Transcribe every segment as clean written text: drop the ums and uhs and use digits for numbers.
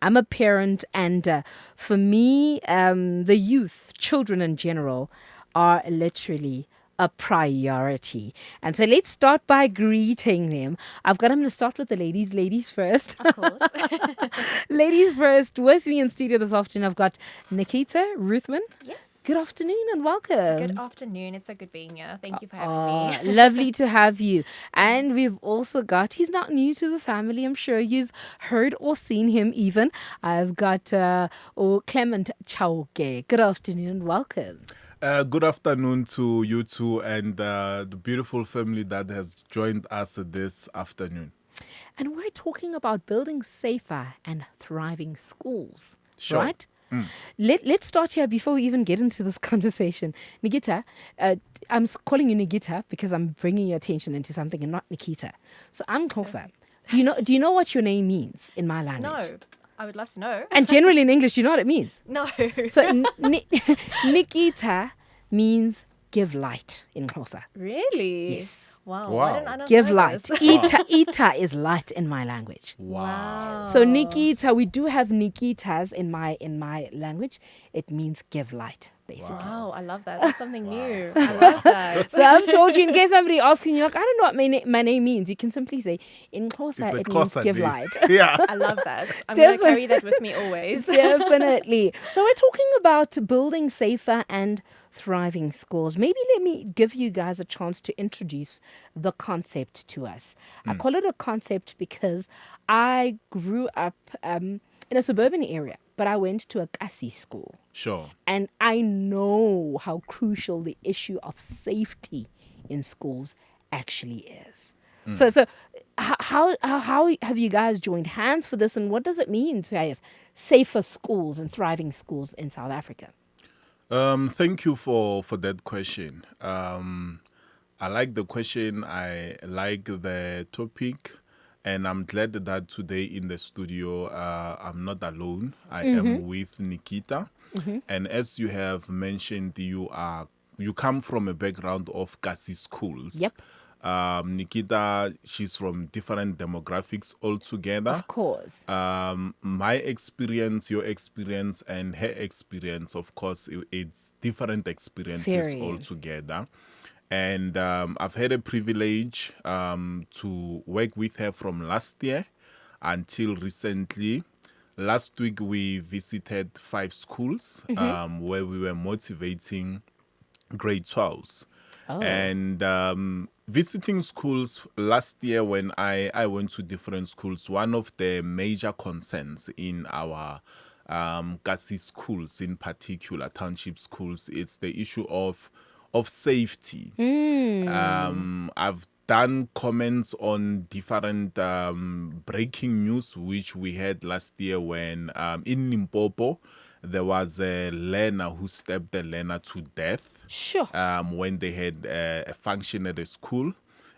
I'm a parent, and for me, the youth, children in general, are literally a priority. And so let's start by greeting them. I'm going to start with the ladies. Ladies first. Of course. Ladies first. With me in studio this afternoon, I've got Nikita Ruthven. Yes. Good afternoon and Good welcome. afternoon. It's so good being here. Thank you for having me. Lovely to have you. And we've also got, he's not new to the family. I'm sure you've heard or seen him even. I've got Clement Chauke. Good afternoon and welcome. Good afternoon to you two and the beautiful family that has joined us this afternoon. And we're talking about building safer and thriving schools, Sure. right? Let's start here before we even get into this conversation. Nikita, I'm calling you Nikita because I'm bringing your attention into something and not Nikita. So I'm Xhosa. Do you know what your name means in my language? No, I would love to know. And generally in English, you know what it means? No. So Nikita means give light in Xhosa. Really? Yes. Wow. Wow. Why didn't I not Give know light. this? Ita is light in my language. Wow. So Nikita, we do have Nikitas in my language. It means give light, basically. Wow, I love that. That's something new. I love that. So I've told you, in case somebody asking you, like, I don't know what my name means, you can simply say, in Xhosa, It's a it means Xhosa give name. light. Yeah. I love that. I'm going to carry that with me always. Definitely. So we're talking about building safer and thriving schools. Maybe let me give you guys a chance to introduce the concept to us. I call it a concept because I grew up in a suburban area, but I went to a Kasi school. Sure. And I know how crucial the issue of safety in schools actually is. So how have you guys joined hands for this, and what does it mean to have safer schools and thriving schools in South Africa? Thank you for that question. I like the question. I like the topic. And I'm glad that today in the studio, I'm not alone. I am with Nikita. And as you have mentioned, you come from a background of Kasi schools. Yep. Nikita, she's from different demographics altogether. Of course. My experience, your experience, and her experience, of course, it's different experiences Very. altogether. And I've had a privilege to work with her from last year until recently. Last week, we visited 5 schools where we were motivating grade 12s. And visiting schools last year, when I went to different schools, one of the major concerns in our Kasi schools, in particular township schools, it's the issue of safety. I've done comments on different breaking news which we had last year when in Limpopo there was a learner who stabbed a learner to death. Sure. When they had a function at a school.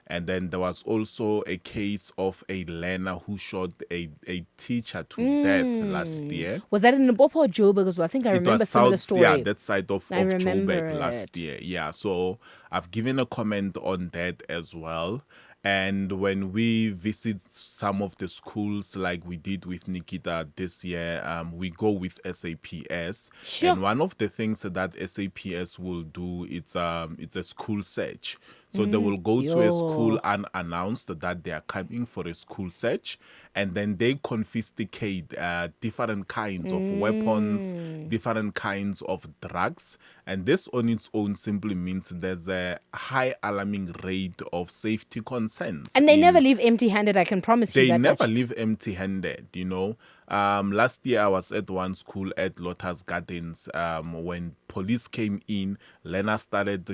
And then there was also a case of a learner who shot a teacher to death last year. Was that in Limpopo or Joburg as well? I think I It remember was some of the South, story. yeah, that side of remember Joburg last it. year. Yeah, so I've given a comment on that as well. And when we visit some of the schools like we did with Nikita this year, we go with SAPS. Sure. And one of the things that SAPS will do, it's a school search. So they will go to a school unannounced that they are coming for a school search, and then they confiscate different kinds of weapons, different kinds of drugs. And this on its own simply means there's a high alarming rate of safety concerns. And they never leave empty-handed, I can promise you They that never much. leave empty-handed, you know. Last year I was at one school at Lotus Gardens. When police came in, Lena started,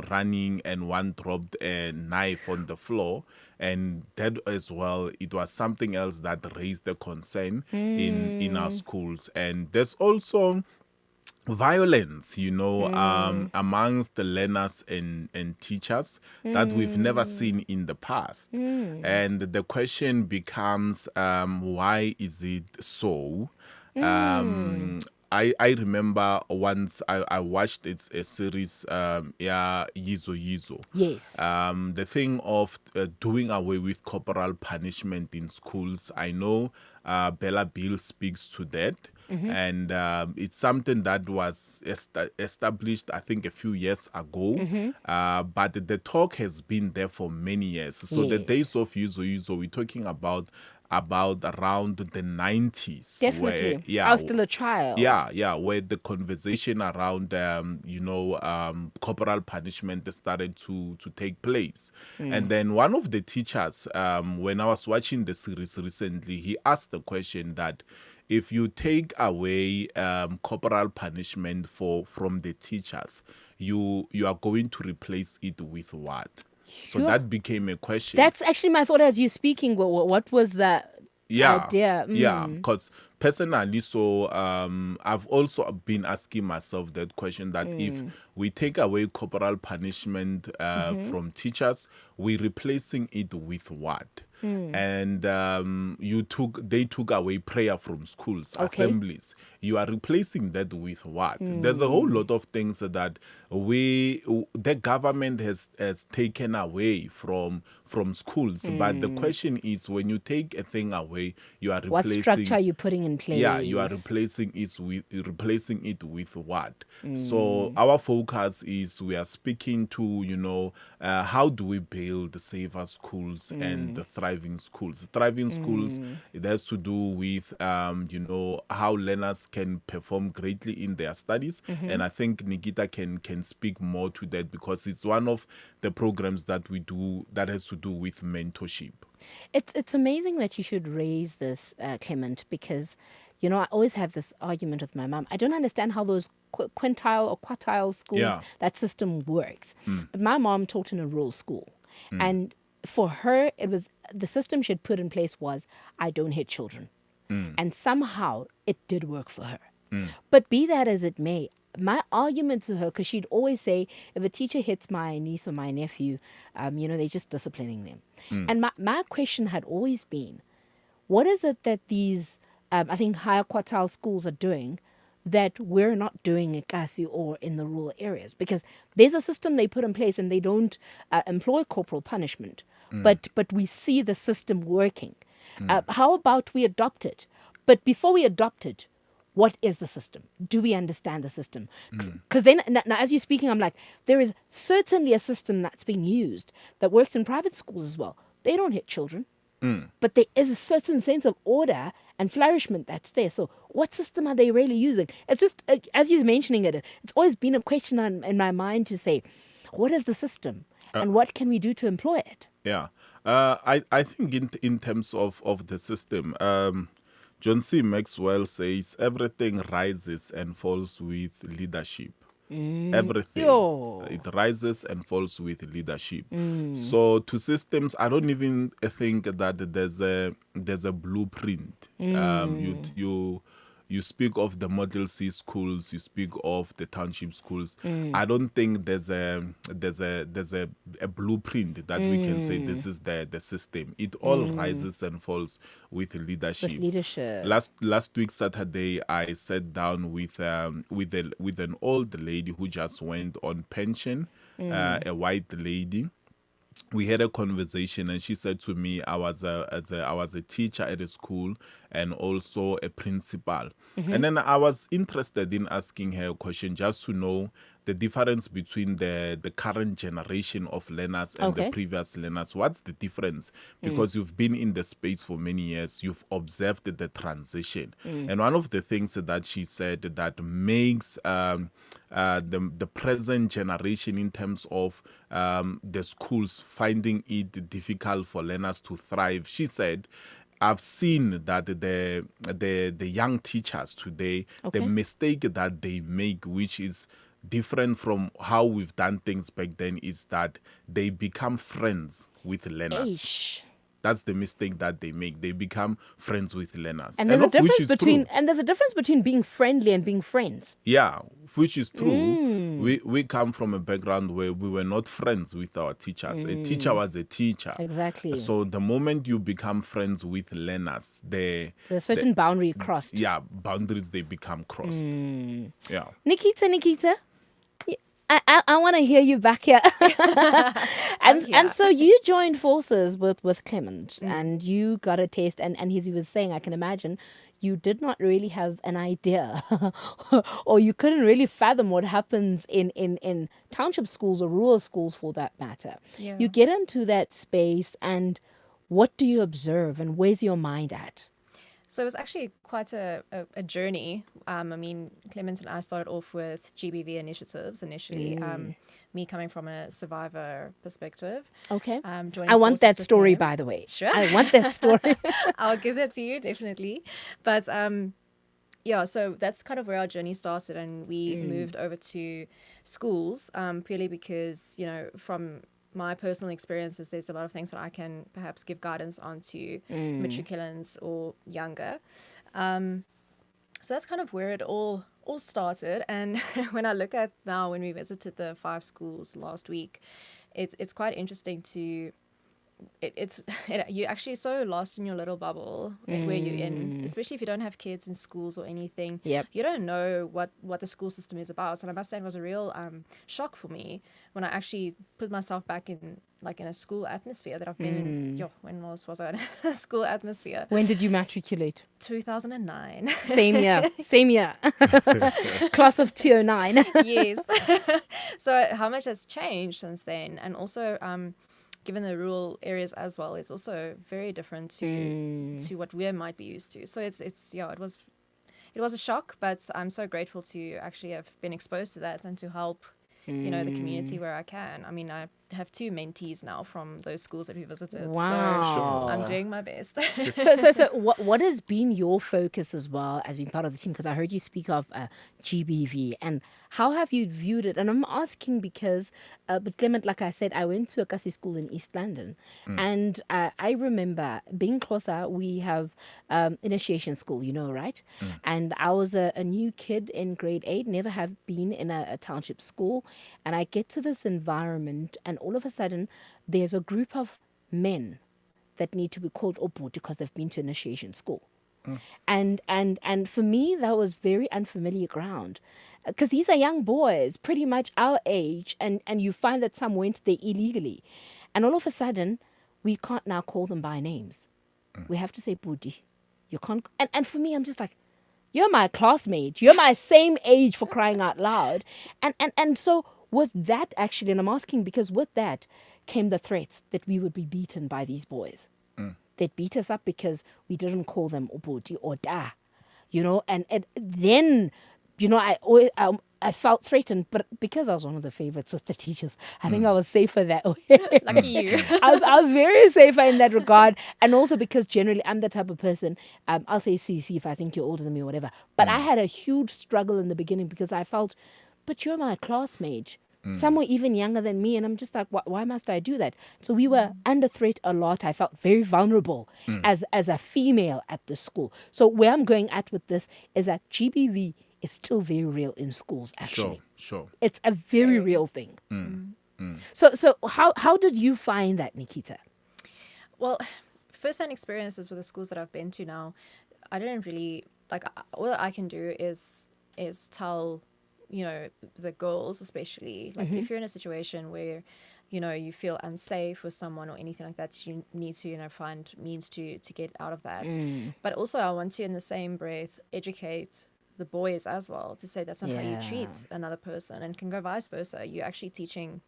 running, and one dropped a knife on the floor. And that as well, it was something else that raised the concern in our schools. And there's also violence, amongst the learners and teachers that we've never seen in the past. And the question becomes, why is it so? I remember once I watched a series, yeah, Yizo Yizo. Yes. The thing of doing away with corporal punishment in schools, I know Bella Bill speaks to that. And it's something that was established, I think, a few years ago. But the talk has been there for many years. So the Yes. days of Yuzo Yuzo, we're talking about around the 90s. Definitely. Where, yeah, I was still a child. yeah, where the conversation around, corporal punishment started to take place. And then one of the teachers, when I was watching the series recently, he asked the question that if you take away corporal punishment from the teachers, you are going to replace it with what? So Sure. that became a question. That's actually my thought as you speaking. What was the idea? Yeah, because personally, so I've also been asking myself that question, that if we take away corporal punishment from teachers, we're replacing it with what? And they took away prayer from schools, assemblies. You are replacing that with what? There's a whole lot of things that the government has taken away from schools. But the question is, when you take a thing away, you are What replacing. structure are you putting in place? Yeah, you are replacing it with what? So our focus is, we are speaking to how do we build safer schools and thriving schools. Thriving schools, it has to do with how learners can perform greatly in their studies. And I think Nikita can speak more to that, because it's one of the programs that we do that has to do with mentorship. It's amazing that you should raise this, Clement, because I always have this argument with my mom. I don't understand how those quintile or quartile schools, that system works. But my mom taught in a rural school, and for her, it was the system she'd put in place was, I don't hit children, and somehow it did work for her. But be that as it may, my argument to her, because she'd always say, if a teacher hits my niece or my nephew, they're just disciplining them. And my question had always been, what is it that these, I think, higher quartile schools are doing that we're not doing in Kasi or in the rural areas? Because there's a system they put in place and they don't employ corporal punishment, but we see the system working. How about we adopt it? But before we adopt it, what is the system? Do we understand the system? Because then, now as you're speaking, I'm like, there is certainly a system that's being used that works in private schools as well. They don't hit children, but there is a certain sense of order and flourishment that's there. So what system are they really using? It's just, as you're mentioning it, it's always been a question in my mind to say, what is the system and what can we do to employ it? Yeah. I think in terms of the system, John C. Maxwell says everything rises and falls with leadership. Everything. It rises and falls with leadership. So to systems, I don't even think that there's a blueprint. You speak of the Model C schools, you speak of the township schools. I don't think there's a blueprint that we can say this is the system. It all rises and falls with leadership. With leadership. Last week Saturday, I sat down with an old lady who just went on pension, a white lady. We had a conversation, and she said to me, I was a teacher at a school and also a principal. And then I was interested in asking her a question, just to know the difference between the current generation of learners and the previous learners. What's the difference? Because you've been in the space for many years, you've observed the transition. And one of the things that she said that makes the present generation, in terms of the schools finding it difficult for learners to thrive, she said, I've seen that the young teachers today, the mistake that they make, which is different from how we've done things back then, is that they become friends with learners. Eish. That's the mistake that they make. They become friends with learners. And there's a difference between being friendly and being friends. Yeah, which is true. We come from a background where we were not friends with our teachers. A teacher was a teacher. Exactly. So the moment you become friends with learners, There's a certain boundary crossed. yeah, boundaries, they become crossed. Yeah. Nikita, I want to hear you back here. I'm here. And so you joined forces with Clement and you got a taste. And as he was saying, I can imagine you did not really have an idea or you couldn't really fathom what happens in township schools or rural schools for that matter. Yeah. You get into that space and what do you observe and where's your mind at? So it was actually quite a journey. I mean, Clement and I started off with GBV initiatives initially. Me coming from a survivor perspective. Okay. Joining I want forces that with story, him. by the way. Sure. I want that story. I'll give that to you, definitely. But yeah, so that's kind of where our journey started. And we moved over to schools purely because, from my personal experiences, there's a lot of things that I can perhaps give guidance on to matriculants or younger. So that's kind of where it all started. And when I look at now, when we visited the 5 schools last week, it's quite interesting to you're actually so lost in your little bubble where you're in, especially if you don't have kids in schools or anything. Yep. You don't know what the school system is about. And I must say it was a real shock for me when I actually put myself back in a school atmosphere that I've been in. When was I in a school atmosphere? When did you matriculate? 2009. Same year. Class of 209. Yes. So how much has changed since then? And also, given the rural areas as well, it's also very different to what we might be used to. So it was a shock, but I'm so grateful to actually have been exposed to that and to help the community where I can. I mean, I have 2 mentees now from those schools that we visited. Wow. So I'm doing my best. So what has been your focus as well as being part of the team? Because I heard you speak of GBV, and how have you viewed it? And I'm asking because, but Clement, like I said, I went to a Kasi school in East London, and I remember being closer. We have initiation school, right? And I was a new kid in grade 8, never have been in a township school, and I get to this environment, and all of a sudden, there's a group of men that need to be called Oputi because they've been to initiation school. And for me, that was very unfamiliar ground because these are young boys, pretty much our age, and you find that some went there illegally. And all of a sudden, we can't now call them by names. We have to say Pudi. You can't. And for me, I'm just like, you're my classmate. You're my same age, for crying out loud. And so with that, actually, and I'm asking because with that came the threats that we would be beaten by these boys. They'd beat us up because we didn't call them Uboti or Da, and then, I felt threatened, but because I was one of the favorites with the teachers, I think I was safer that way. Lucky you. I was very safer in that regard. And also because generally I'm the type of person, I'll say CC if I think you're older than me or whatever. But I had a huge struggle in the beginning because I felt, but you're my classmate. Some were even younger than me. And I'm just like, why must I do that? So we were under threat a lot. I felt very vulnerable as a female at the school. So where I'm going at with this is that GBV is still very real in schools, actually. Sure. It's a very real thing. So how did you find that, Nikita? Well, first-hand experiences with the schools that I've been to now, I didn't really all I can do is tell the girls, especially if you're in a situation where you feel unsafe with someone or anything like that, you need to find means to get out of that. But also I want to in the same breath educate the boys as well to say that's not how you treat another person, and can go vice versa. You're actually teaching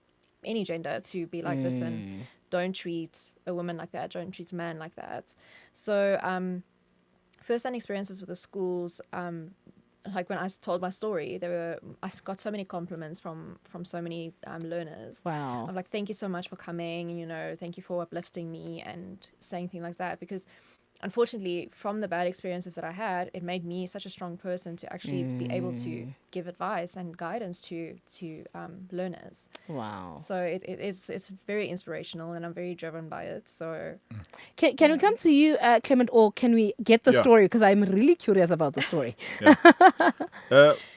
any gender to be like, listen, don't treat a woman like that, don't treat a man like that. So first-hand experiences with the schools, when I told my story, I got so many compliments from so many learners. Wow. I'm like, thank you so much for coming, thank you for uplifting me and saying things like that, because unfortunately, from the bad experiences that I had, it made me such a strong person to actually be able to give advice and guidance to learners. Wow. So it's very inspirational, and I'm very driven by it. So can we come to you, Clement, or can we get the story? Because I'm really curious about the story.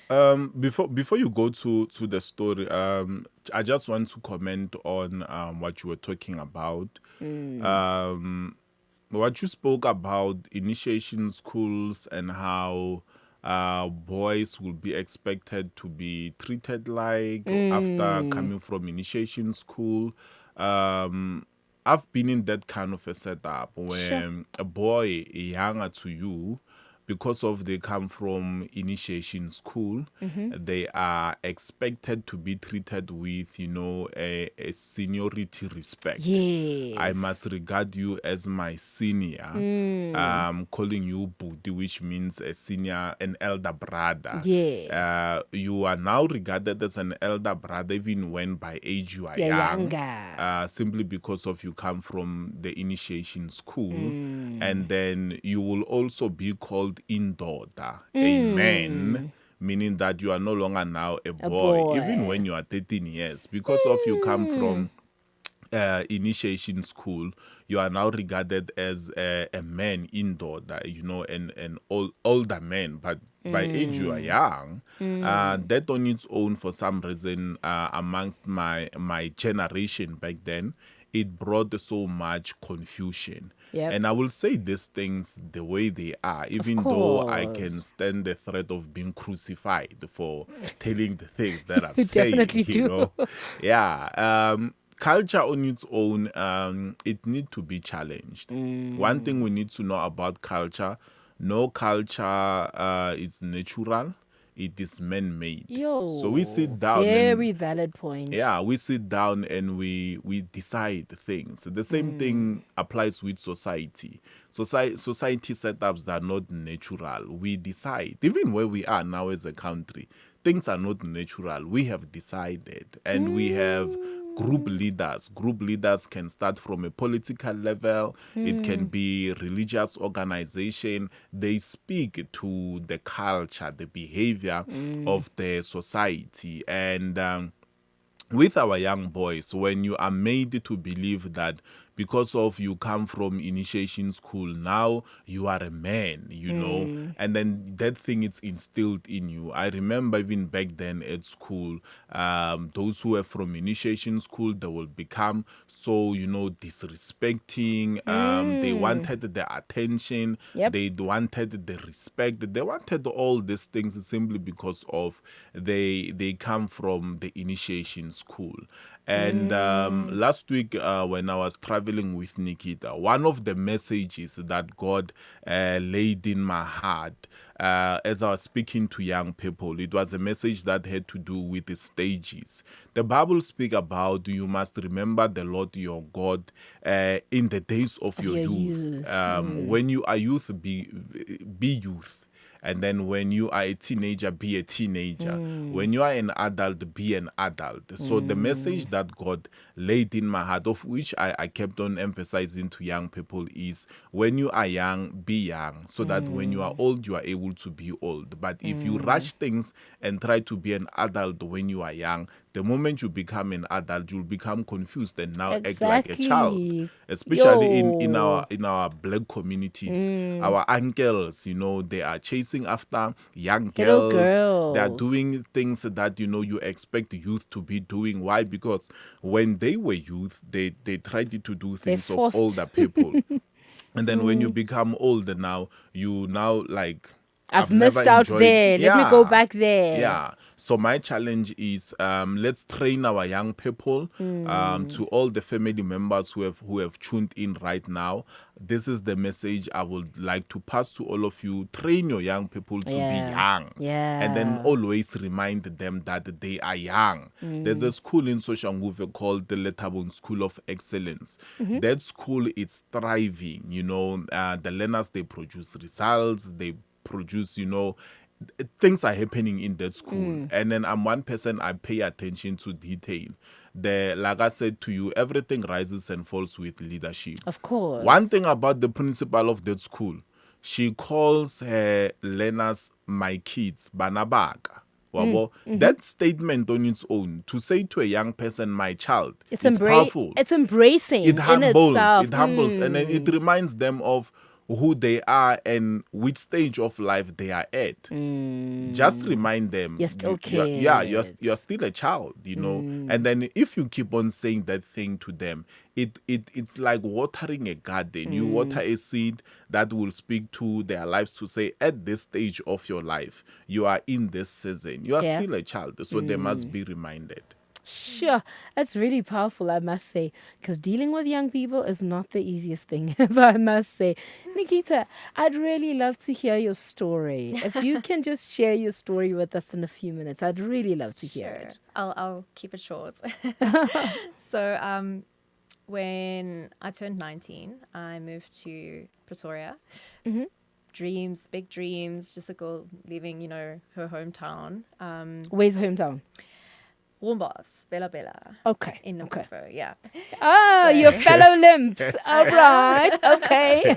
Before you go to the story, I just want to comment on what you were talking about. Um, what you spoke about initiation schools and how boys will be expected to be treated like after coming from initiation school. Um, I've been in that kind of a setup Sure. where a boy younger to you, because of they come from initiation school, they are expected to be treated with, a seniority respect. I Yes. must regard you as my senior. Calling you Budi, which means a senior, an elder brother. Yes. You are now regarded as an elder brother even when by age you are Yeah, young, younger. simply because of you come from the initiation school. And then you will also be called indoda, a man, meaning that you are no longer now a A boy, even boy. when you are 13 years, because of you come from initiation school, you are now regarded as a man indoor, that an older man, but by age you are young. That on its own, for some reason, amongst my generation back then, it brought so much confusion. Yep. And I will say these things the way they are, Of even though I can course. stand the threat of being crucified for telling the things that I'm You saying, definitely do. Yeah. Culture on its own, it need to be challenged. One thing we need to know about culture, no culture is natural, it is man-made. So we sit Yo, down and very valid point. yeah, we sit down and we decide things. The same thing applies with society. Society setups that are not natural. We decide, even where we are now as a country, things are not natural. We have decided, and we have group leaders. Group leaders can start from a political level. It can be religious organization. They speak to the culture, the behavior of the society, and with our young boys, when you are made to believe that because of you come from initiation school, now you are a man, and then that thing is instilled in you. I remember even back then at school, those who are from initiation school, they will become so, disrespecting. They wanted the attention, Yep. they wanted the respect, they wanted all these things simply because of they come from the initiation school. And last week, when I was traveling with Nikita, one of the messages that God laid in my heart as I was speaking to young people, it was a message that had to do with the stages. The Bible speaks about you must remember the Lord your God in the days of Of your your youth. youth. When you are youth, be youth. And then when you are a teenager, be a teenager. When you are an adult, be an adult. So the message that God laid in my heart, of which I kept on emphasizing to young people, is when you are young, be young. So that when you are old, you are able to be old. But if you rush things and try to be an adult when you are young, the moment you become an adult, you'll become confused and now act like a child. Exactly. Especially in Yo. our black communities, our uncles, they are chasing after young Little girls. They are girls. doing things that you expect youth to be doing. Why? Because when they were youth, they tried to do They're things of forced. older people. And then when you become older now, you now like, I've I've never missed out enjoyed. there. Let me go Yeah. back there. Yeah. So my challenge is let's train our young people. To all the family members who have tuned in right now, this is the message I would like to pass to all of you. Train your young people to be Yeah. young. And then Yeah. always remind them that they are young. There's a school in Soshanguve called the Letabon School of Excellence. That school is thriving. The learners, they produce results, they produce, things are happening in that school. And then I'm one person, I pay attention to detail. Like I said to you, everything rises and falls with leadership. Of course. One thing about the principal of that school, she calls her learners my kids, banabaka. Wabo. That statement on its own, to say to a young person, my child, it's powerful. It's embracing It in humbles, itself. it humbles, and then it reminds them of who they are and which stage of life they are at. Just remind them You're still you're still a child, and then if you keep on saying that thing to them, it's like watering a garden. You water a seed that will speak to their lives to say, at this stage of your life, you are in this season, you are Yeah. still a child, so they must be reminded. Sure, that's really powerful, I must say, because dealing with young people is not the easiest thing, if I must say. Nikita, I'd really love to hear your story. If you can just share your story with us in a few minutes, I'd really love to hear Sure. it. I'll keep it short. So when I turned 19, I moved to Pretoria. Dreams, big dreams, just a girl leaving, her hometown. Where's hometown? Wombas, Bella Bella. Okay. In Okay. Limpopo, yeah. Ah, your fellow limps. All right. Okay.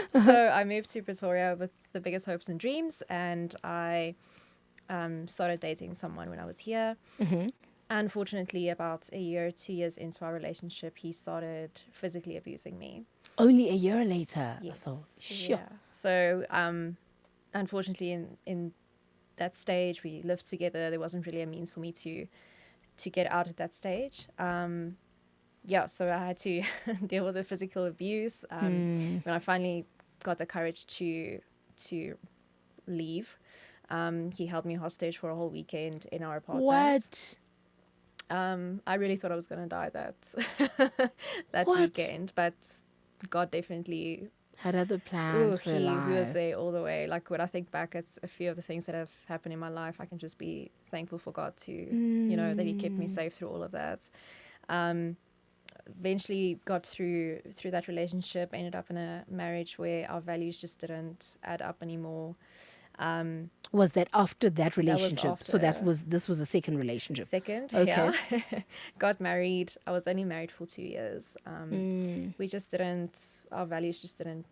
So I moved to Pretoria with the biggest hopes and dreams, and I started dating someone when I was here. Unfortunately, about a year, 2 years into our relationship, he started physically abusing me. Only a year later. Yes. So, sure. Yeah. So, unfortunately, in that stage, we lived together. There wasn't really a means for me to get out at that stage. Yeah, so I had to deal with the physical abuse. When I finally got the courage to leave, he held me hostage for a whole weekend in our apartment. What? I really thought I was going to die that What? weekend, but God definitely Had other plans for your he life. was there all the way. Like when I think back at a few of the things that have happened in my life, I can just be thankful for God to, that he kept me safe through all of that. Eventually got through that relationship, ended up in a marriage where our values just didn't add up anymore. Was that after that relationship? So after. this was a second relationship. Second, Okay. yeah. Got married. I was only married for 2 years. We just didn't, our values just didn't,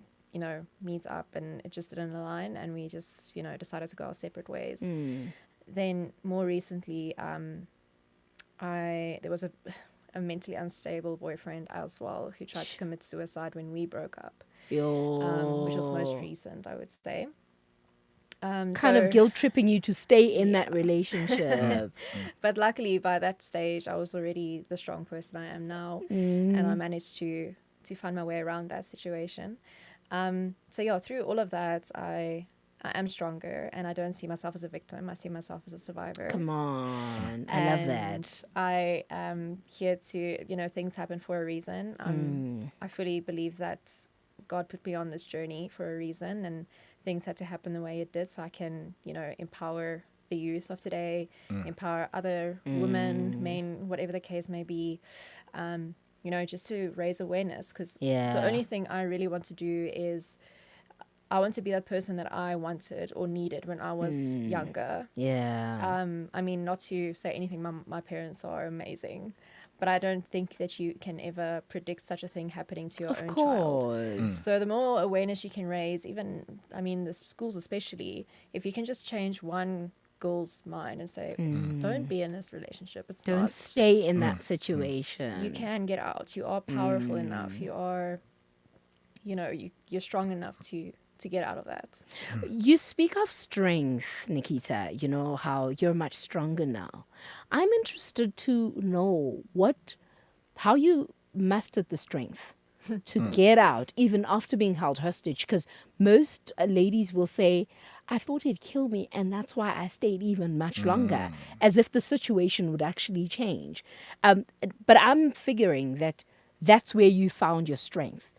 meet up, and it just didn't align, and we just, decided to go our separate ways. Then more recently, there was a mentally unstable boyfriend as well who tried to commit suicide when we broke up, which was most recent, I would say. Kind of guilt tripping you to stay in that relationship. But luckily, by that stage, I was already the strong person I am now, and I managed to find my way around that situation. So yeah, through all of that, I am stronger, and I don't see myself as a victim. I see myself as a survivor. Come on, I love that. And I am here to, things happen for a reason. I fully believe that God put me on this journey for a reason, and things had to happen the way it did so I can, empower the youth of today, empower other women, men, whatever the case may be, just to raise awareness. Because the only thing I really want to do is I want to be that person that I wanted or needed when I was younger. Yeah. I mean, not to say anything, my parents are amazing, but I don't think that you can ever predict such a thing happening to your own child. So the more awareness you can raise, even, the schools especially, if you can just change one girl's mind and say, don't be in this relationship. Don't stay in that situation. You can get out. You are powerful enough. You are, you're strong enough to get out of that. You speak of strength, Nikita, how you're much stronger now. I'm interested to know how you mastered the strength to get out even after being held hostage, because most ladies will say, I thought he'd kill me and that's why I stayed even much longer, as if the situation would actually change. But I'm figuring that that's where you found your strength,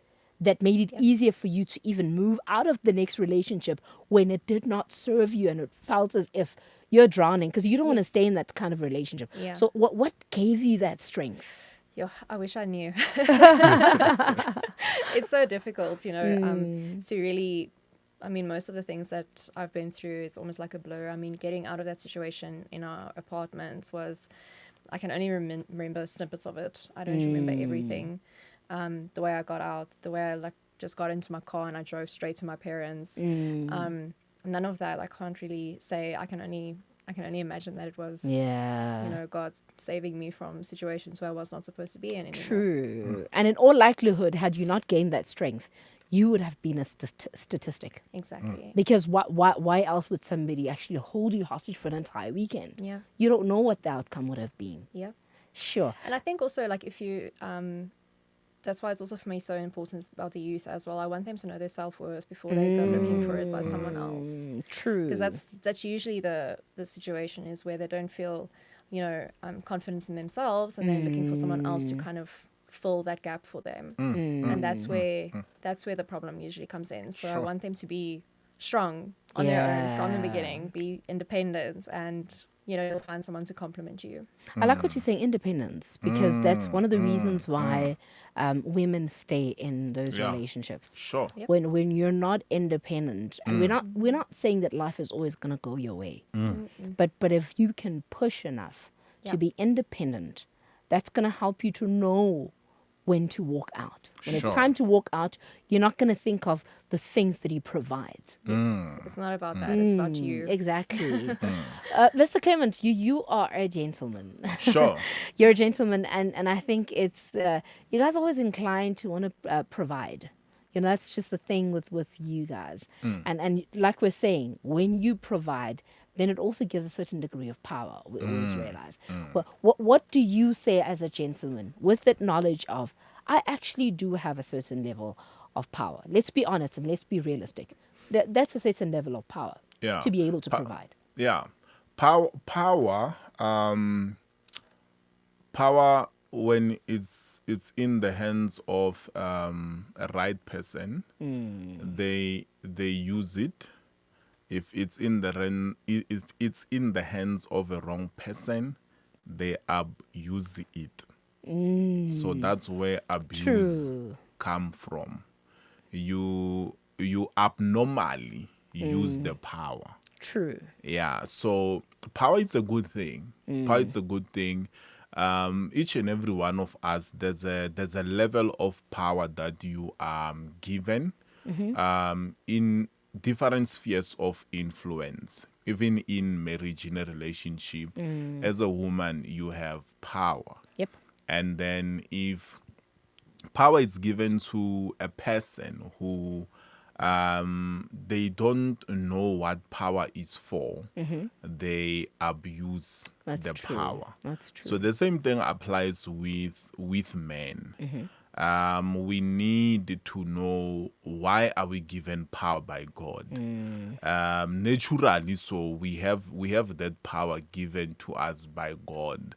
that made it easier for you to even move out of the next relationship when it did not serve you and it felt as if you're drowning, because you don't want to stay in that kind of relationship. Yeah. So what gave you that strength? Yeah, I wish I knew. It's so difficult, to really, most of the things that I've been through is almost like a blur. Getting out of that situation in our apartment was, I can only remember snippets of it. I don't remember everything. The way I got out, the way I just got into my car and I drove straight to my parents. None of that I can't really say. I can only imagine that it was, God saving me from situations where I was not supposed to be in anymore. True. And in all likelihood, had you not gained that strength, you would have been a statistic. Exactly. Because why else would somebody actually hold you hostage for an entire weekend? Yeah. You don't know what the outcome would have been. Yeah. Sure. And I think also, like, if you, that's why it's also for me so important about the youth as well. I want them to know their self-worth before they go looking for it by someone else. True. Because that's usually the situation is where they don't feel, confidence in themselves, and they're looking for someone else to kind of fill that gap for them. And that's where the problem usually comes in. So I want them to be strong on their own from the beginning, be independent, and you'll find someone to compliment you. I like what you're saying, independence, because that's one of the reasons why women stay in those Yeah. relationships. Sure. Yep. When you're not independent, and we're not saying that life is always gonna go your way, but if you can push enough Yeah. to be independent, that's gonna help you to know when to walk out. When Sure. it's time to walk out, you're not gonna think of the things that he provides. It's not about that. It's about you. Exactly. Mr. Clement, you are a gentleman. Sure. You're a gentleman, and I think it's you guys are always inclined to want to provide. That's just the thing with you guys. And like we're saying, when you provide, then it also gives a certain degree of power. We always realize. But what do you say as a gentleman with that knowledge of, I actually do have a certain level of power? Let's be honest and let's be realistic. That's a certain level of power Yeah. to be able to provide. Yeah. Power when it's in the hands of a right person, they use it. If it's in the hands of a wrong person, they abuse it. So that's where abuse True. come from. You abnormally use the power. True. Yeah, so power is a good thing. Power is a good thing. Each and every one of us, there's a level of power that you are given in different spheres of influence. Even in marriage, in a relationship, as a woman, you have power. Yep. And then if power is given to a person who they don't know what power is for, they abuse That's the true. power. That's true. So the same thing applies with men. We need to know, why are we given power by God? Naturally, so we have that power given to us by God.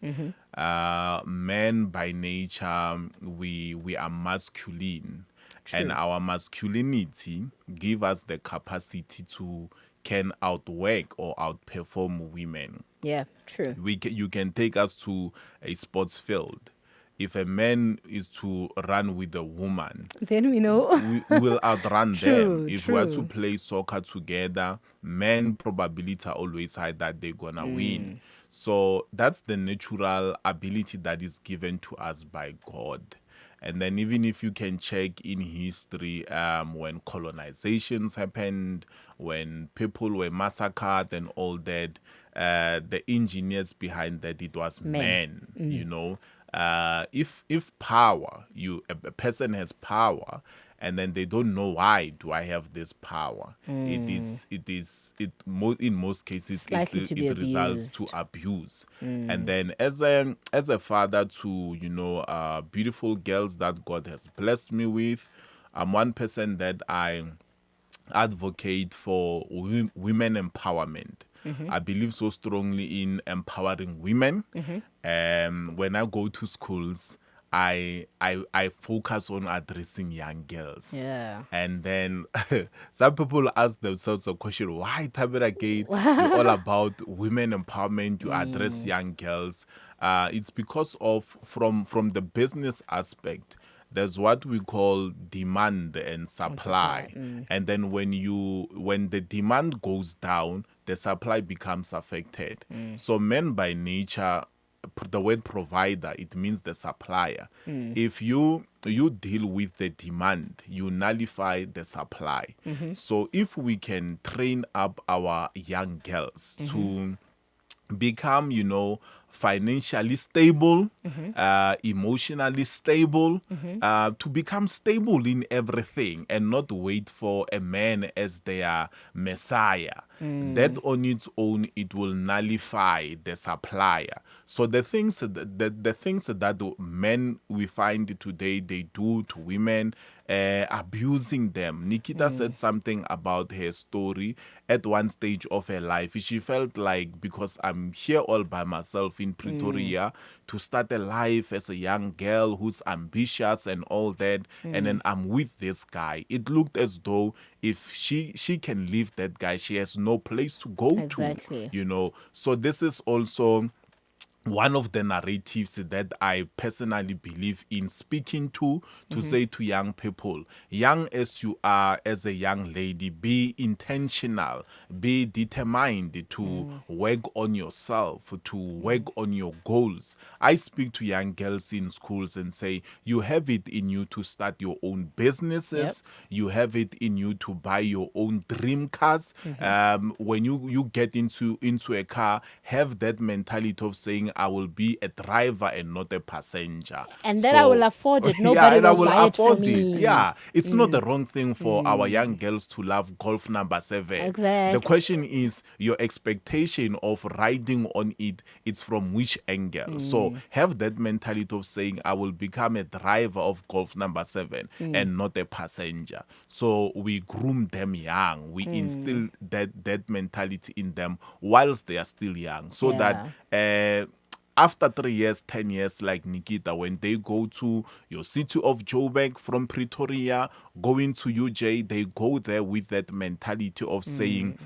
Men by nature, we are masculine. And our masculinity give us the capacity to can outwork or outperform women. Yeah, true. You can take us to a sports field. If a man is to run with a woman, Then we know. we will outrun True, them. If we are to true. play soccer together, men probability are always high that they're gonna win. So that's the natural ability that is given to us by God. And then even if you can check in history, when colonizations happened, when people were massacred and all that, the engineers behind that, it was men. If power, a person has power, and then they don't know, why do I have this power? In most cases It's likely to be it results to abused. abuse. And then as a father to beautiful girls that God has blessed me with, I'm one person that I advocate for women empowerment. I believe so strongly in empowering women. When I go to schools, I focus on addressing young girls. Yeah. And then some people ask themselves a question, why Tabitha again? You're all about women empowerment, you address young girls. It's because of from the business aspect, there's what we call demand and supply. And then when the demand goes down, the supply becomes affected. So men by nature, the word provider, it means the supplier. If you deal with the demand, you nullify the supply. So if we can train up our young girls to become, financially stable, emotionally stable, to become stable in everything and not wait for a man as their messiah. That on its own, it will nullify the supplier. So the things that men we find today they do to women, abusing them. Nikita said something about her story at one stage of her life. She felt like, because I'm here all by myself in Pretoria, to start a life as a young girl who's ambitious and all that, and then I'm with this guy. It looked as though if she can leave that guy, she has no place to go Exactly. to. So this is also one of the narratives that I personally believe in speaking to say to young people, young as you are as a young lady, be intentional, be determined to work on yourself, to work on your goals. I speak to young girls in schools and say, you have it in you to start your own businesses, you have it in you to buy your own dream cars. When you get into a car, have that mentality of saying, I will be a driver and not a passenger. And that I will So afford it. yeah, Nobody and I will will buy it for afford it. me. Yeah, it's not the wrong thing for our young girls to love golf number 7. The Exactly. question is your expectation of riding on it. It's from which angle. So have that mentality of saying, I will become a driver of golf number 7 and not a passenger. So we groom them young. We instill that mentality in them whilst they are still young, so that Yeah. after 3 years, 10 years, like Nikita, when they go to your city of Joburg from Pretoria, going to UJ, they go there with that mentality of saying,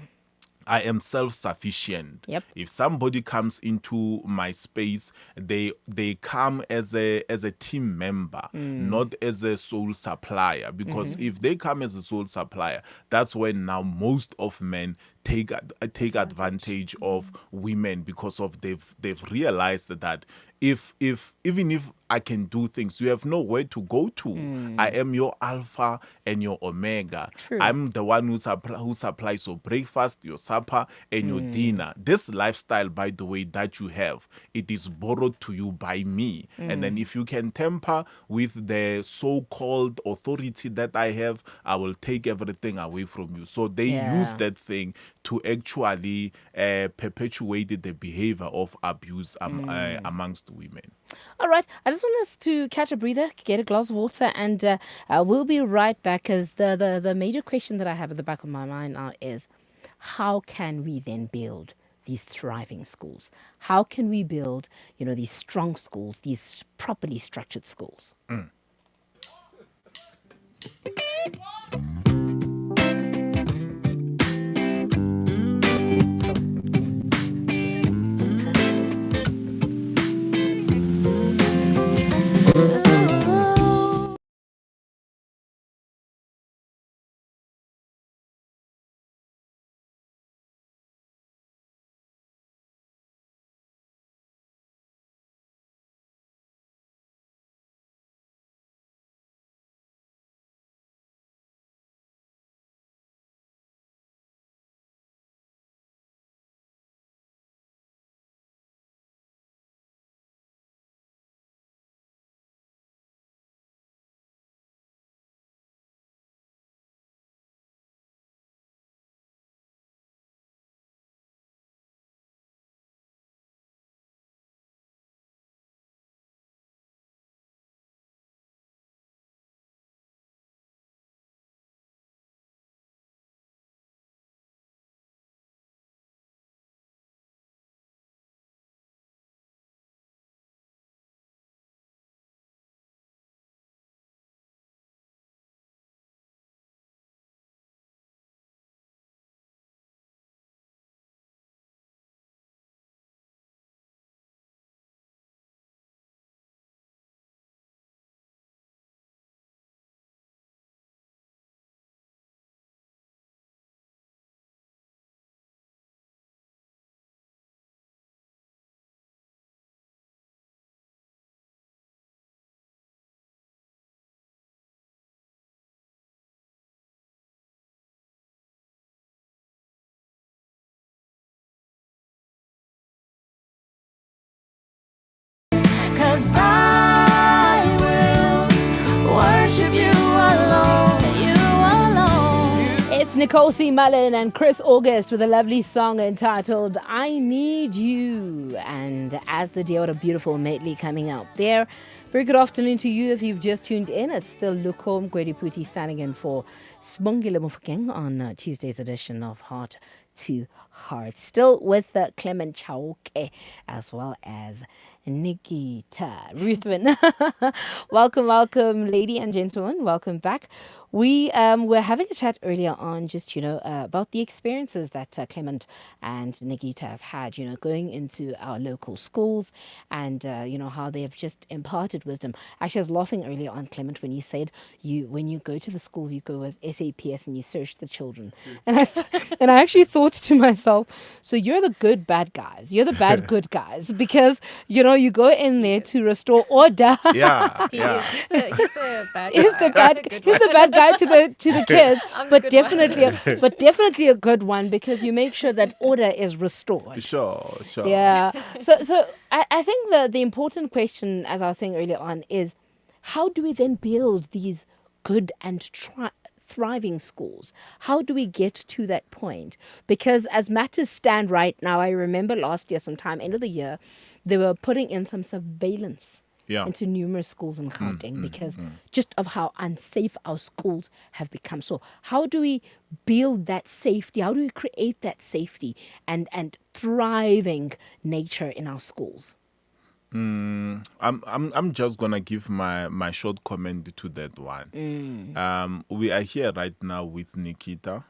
I am self-sufficient. Yep. If somebody comes into my space, they come as a team member, not as a sole supplier. Because if they come as a sole supplier, that's when now most of men take advantage of women, because of they've realized that if even if I can do things, you have nowhere to go to. I am your alpha and your omega. True. I'm the one who supplies your breakfast, your supper, and your dinner. This lifestyle, by the way, that you have, it is borrowed to you by me. And then if you can tamper with the so-called authority that I have, I will take everything away from you. So they use Yeah. that thing to actually perpetuate the behavior of abuse amongst women. All right. I just want us to catch a breather, get a glass of water, and we'll be right back. Because the major question that I have at the back of my mind now is, how can we then build these thriving schools? How can we build, these strong schools, these properly structured schools? Nicole C. Mullen and Chris August with a lovely song entitled I Need You. And as the dear, what a beautiful medley coming out there. Very good afternoon to you if you've just tuned in. It's still Lukho M Phuthi standing in for Sibongile Mofokeng on Tuesday's edition of Heart to Heart. Still with Clement Chauke as well as Nikita Ruthven. welcome, lady and gentlemen. Welcome back. We were having a chat earlier on just, about the experiences that Clement and Nikita have had, going into our local schools and, how they have just imparted wisdom. Actually, I was laughing earlier on, Clement, when you said when you go to the schools, you go with SAPS and you search the children. And and I actually thought to myself, so you're the good bad guys. You're the bad good guys because, you go in there to restore order. Yeah, He yeah. is. He's the bad He's guy. the I'm bad good he's one. the bad guy to the kids, I'm the but good definitely a good one because you make sure that order is restored. Sure. Yeah. So I think the important question, as I was saying earlier on, is how do we then build these good and thriving schools? How do we get to that point? Because as matters stand right now, I remember last year, sometime end of the year, they were putting in some surveillance Yeah. into numerous schools in Gauteng because just of how unsafe our schools have become. So how do we build that safety? How do we create that safety and thriving nature in our schools? I'm just gonna give my short comment to that one. We are here right now with Nikita,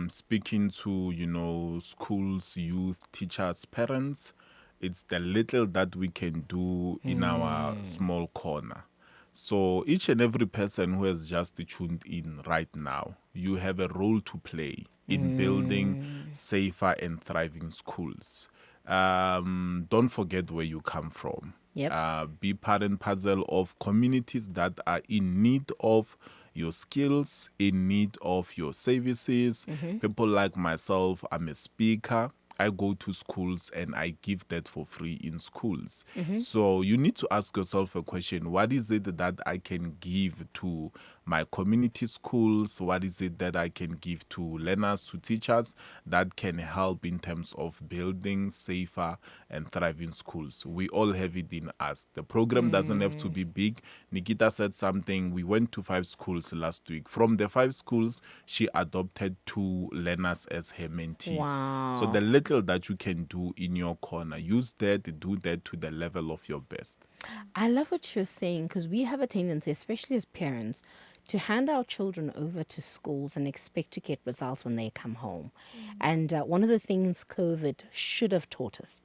speaking to schools, youth, teachers, parents. It's the little that we can do in our small corner. So each and every person who has just tuned in right now, you have a role to play in building safer and thriving schools. Don't forget where you come from. Yep. Be part and parcel of communities that are in need of your skills, in need of your services. People like myself, I'm a speaker. I go to schools and I give that for free in schools. So you need to ask yourself a question. What is it that I can give to my community schools? What is it that I can give to learners, to teachers that can help in terms of building safer and thriving schools? We all have it in us. The program doesn't have to be big. Nikita said something. We went to 5 schools last week. From the 5 schools, she adopted 2 learners as her mentees. Wow. So the little that you can do in your corner, use that, do that to the level of your best. I love what you're saying because we have a tendency, especially as parents, to hand our children over to schools and expect to get results when they come home. And one of the things COVID should have taught us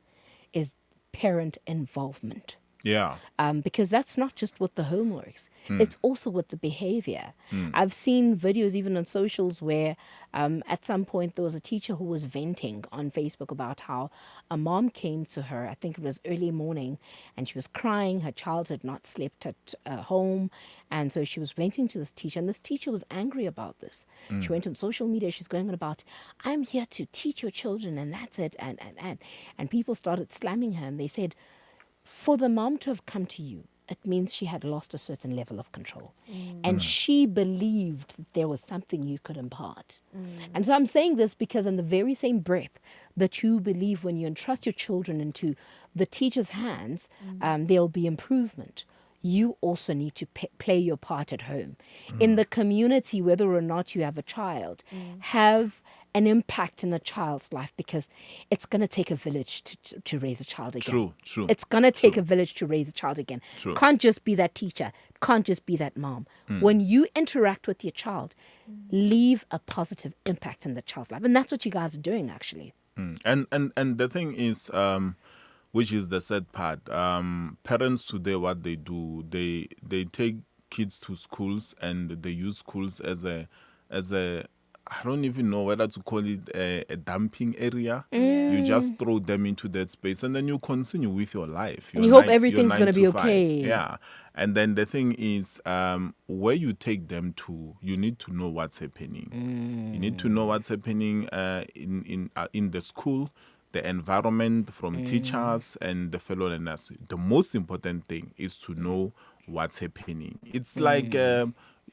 is parent involvement. Yeah. Because that's not just with the homeworks, it's also with the behavior. I've seen videos even on socials where at some point there was a teacher who was venting on Facebook about how a mom came to her, I think it was early morning, and she was crying. Her child had not slept at home. And so she was venting to this teacher, and this teacher was angry about this. She went on social media, she's going on about, I'm here to teach your children, and that's it. And people started slamming her, and they said, for the mom to have come to you, it means she had lost a certain level of control. And she believed that there was something you could impart. And so I'm saying this because in the very same breath that you believe when you entrust your children into the teacher's hands, there'll be improvement. You also need to play your part at home. In the community, whether or not you have a child, have an impact in the child's life because it's going to take a village to raise a child again. True. It's going to take a village to raise a child again. True. Can't just be that teacher. Can't just be that mom. When you interact with your child, leave a positive impact in the child's life. And that's what you guys are doing, actually. And the thing is, which is the sad part, parents today, what they do, they take kids to schools and they use schools as a I don't even know whether to call it a dumping area. You just throw them into that space and then you continue with your life. And you hope everything's going to be okay. Yeah. And then the thing is, where you take them to, you need to know what's happening. You need to know what's happening in the school, the environment, from teachers and the fellow learners. The most important thing is to know what's happening. It's like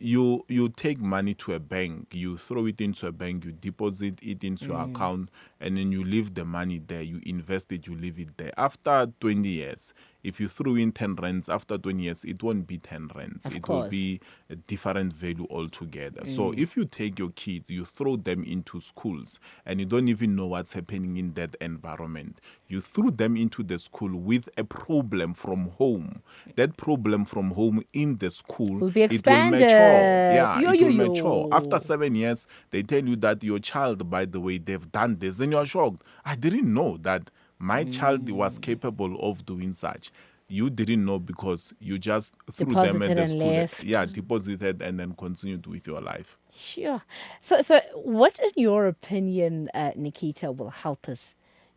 you take money to a bank, you throw it into a bank, you deposit it into your account, and then you leave the money there, you invest it, you leave it there. After 20 years, if you threw in 10 rands, after 20 years, it won't be 10 rands. Of It will course. be a different value altogether. So if you take your kids, you throw them into schools, and you don't even know what's happening in that environment, you threw them into the school with a problem from home. That problem from home in the school, Will be it will mature. expanded. Yeah, Yo, it yo, will mature. yo. After 7 years, they tell you that your child, by the way, they've done this, and you're shocked. I didn't know that my child was capable of doing such. You didn't know because you just threw them at Deposited the and school. left. Yeah, deposited and then continued with your life. Sure. So what, in your opinion, Nikita, will help us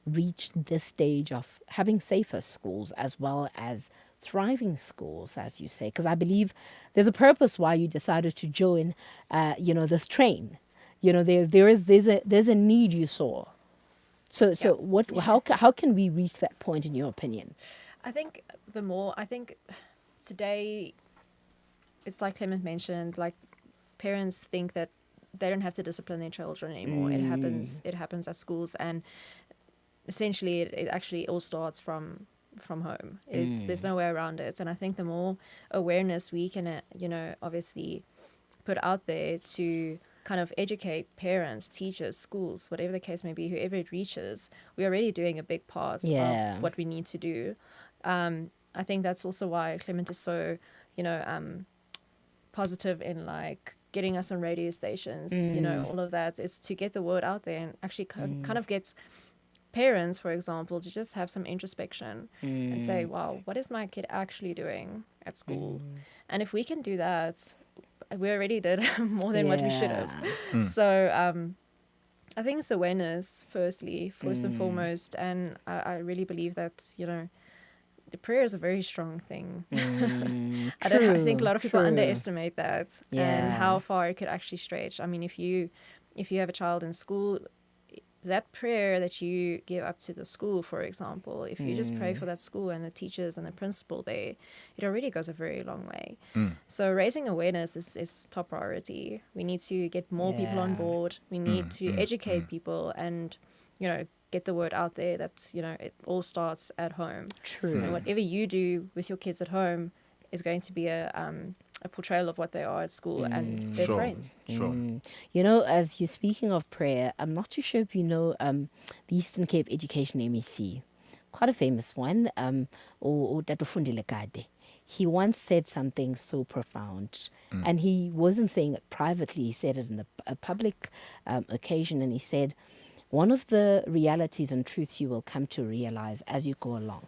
reach this stage of having safer schools as well as thriving schools, as you say? Because I believe there's a purpose why you decided to join, this train. There's a need you saw. So how can we reach that point, in your opinion? I think today, it's like Clement mentioned, like parents think that they don't have to discipline their children anymore. It happens at schools, and essentially it actually all starts from home. There's no way around it. And I think the more awareness we can obviously put out there to kind of educate parents, teachers, schools, whatever the case may be, whoever it reaches, we're already doing a big part Yeah. of what we need to do. I think that's also why Clement is so positive in like getting us on radio stations, all of that is to get the word out there and actually kind of get parents, for example, to just have some introspection and say, wow, what is my kid actually doing at school? And if we can do that, we already did more than what we should have. So I think it's awareness, first and foremost. And I really believe that, the prayer is a very strong thing. I think a lot of people True. underestimate that and Yeah. how far it could actually stretch. I mean, if you have a child in school, that prayer that you give up to the school, for example, if you just pray for that school and the teachers and the principal there, it already goes a very long way. So raising awareness is top priority. We need to get more people on Yeah. board. We need to educate people and, get the word out there that, it all starts at home. True. And whatever you do with your kids at home is going to be a portrayal of what they are at school and their Sure. friends. Sure. As you're speaking of prayer, I'm not too sure if you know the Eastern Cape Education MEC, quite a famous one, or Tatufundile Kade. He once said something so profound, and he wasn't saying it privately. He said it in a public occasion, and he said, one of the realities and truths you will come to realize as you go along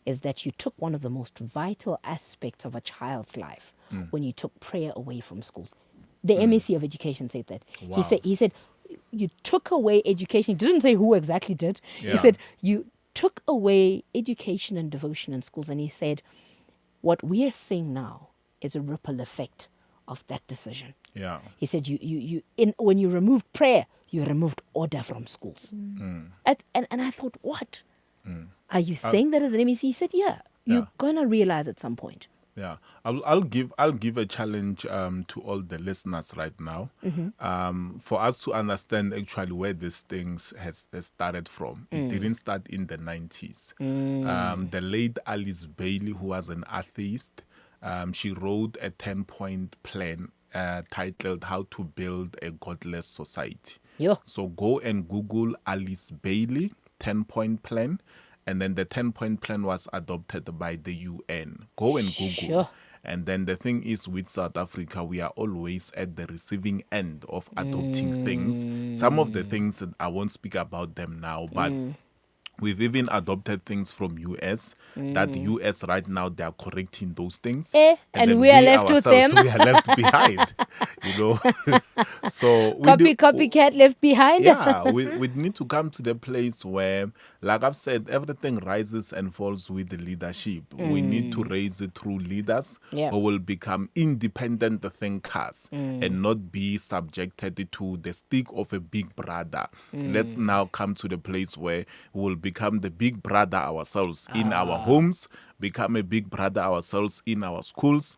is that you took one of the most vital aspects of a child's life when you took prayer away from schools. The MEC of Education said that. Wow. He said you took away education. He didn't say who exactly did. He Yeah. said you took away education and devotion in schools, and he said what we are seeing now is a ripple effect of that decision. Yeah. He said when you removed prayer, you removed order from schools. And I thought, what? Are you saying that as an MEC? He said, yeah. You're gonna realize at some point. Yeah, I'll give a challenge to all the listeners right now, for us to understand actually where these things has started from. It didn't start in the 90s. The late Alice Bailey, who was an atheist, she wrote a 10-point plan titled "How to Build a Godless Society." Yeah. So go and Google Alice Bailey 10-point plan. And then the 10-point plan was adopted by the UN. Go and Google. Sure. And then the thing is, with South Africa, we are always at the receiving end of adopting things. Some of the things that I won't speak about them now, but we've even adopted things from US. That US right now, they are correcting those things. And then we are left with ourselves, them. we are left behind. So we Copycat left behind. yeah, we need to come to the place where, like I've said, everything rises and falls with the leadership. We need to raise it through leaders Yeah. who will become independent thinkers and not be subjected to the stick of a big brother. Let's now come to the place where we will become the big brother ourselves in our homes, become a big brother ourselves in our schools.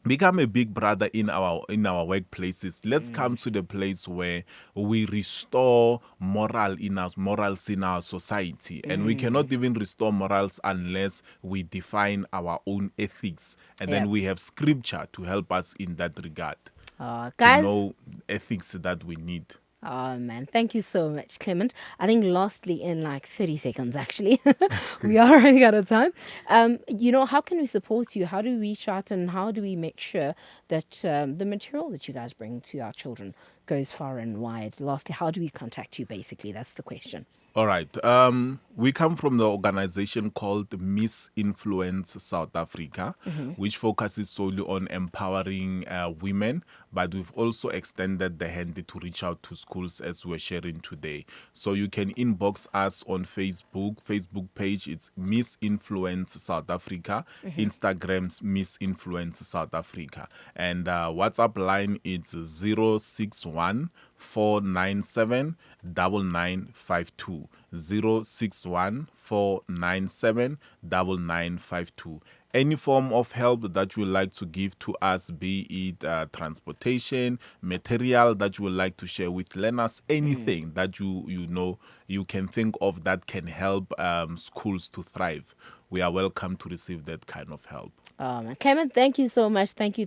become a big brother in our workplaces. Let's come to the place where we restore morals in our society, and we cannot even restore morals unless we define our own ethics, and then Yep. we have scripture to help us in that regard, to Guys, know ethics that we need. oh man, thank you so much, Clement. I think lastly, in like 30 seconds, actually, we are running out of time. How can we support you? How do we reach out, and how do we make sure that the material that you guys bring to our children goes far and wide? Lastly, how do we contact you? Basically, that's the question. All right. We come from the organization called Miss Influence South Africa, which focuses solely on empowering women, but we've also extended the hand to reach out to schools as we're sharing today. So you can inbox us on Facebook page, it's Miss Influence South Africa, Instagram's Miss Influence South Africa, and WhatsApp line it's 061 497 9952 061 497 9952. Any form of help that you would like to give to us, be it transportation, material that you would like to share with learners, anything that you can think of that can help schools to thrive, we are welcome to receive that kind of help. Clement, thank you so much. Thank you.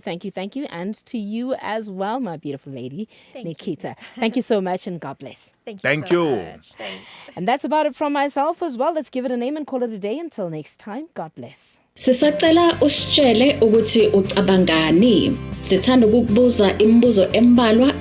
And to you as well, my beautiful lady, Nikita. Thank you so much, and God bless. Thank you you so so much. much. Thanks. And that's about it from myself as well. Let's give it a name and call it a day. Until next time, God bless. Sisacela usitshele ukuthi ucabangani. Sithanda ukukubuza imibuzo embalwa